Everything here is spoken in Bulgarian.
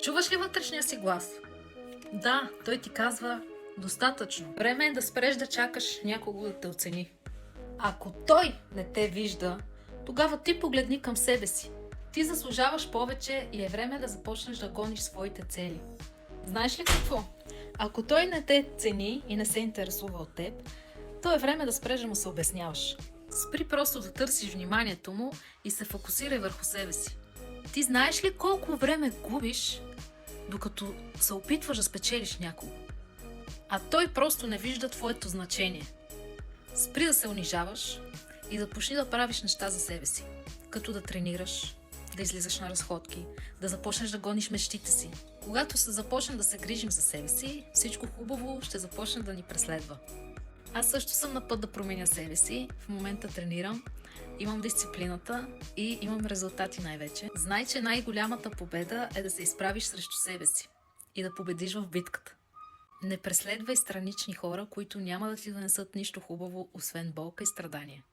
Чуваш ли вътрешния си глас? Да, той ти казва достатъчно. Време е да спреш да чакаш някого да те оцени. Ако той не те вижда, тогава ти погледни към себе си. Ти заслужаваш повече и е време да започнеш да гониш своите цели. Знаеш ли какво? Ако той не те цени и не се интересува от теб, то е време да спреш да му се обясняваш. Спри просто да търсиш вниманието му и се фокусирай върху себе си. Ти знаеш ли колко време губиш, докато се опитваш да спечелиш някого? А той просто не вижда твоето значение. Спри да се унижаваш и започни да правиш неща за себе си. Като да тренираш, да излизаш на разходки, да започнеш да гониш мечтите си. Когато се започнем да се грижим за себе си, всичко хубаво ще започне да ни преследва. Аз също съм на път да променя себе си. В момента тренирам, имам дисциплината и имам резултати най-вече. Знай, че най-голямата победа е да се изправиш срещу себе си и да победиш в битката. Не преследвай странични хора, които няма да ти донесат нищо хубаво, освен болка и страдания.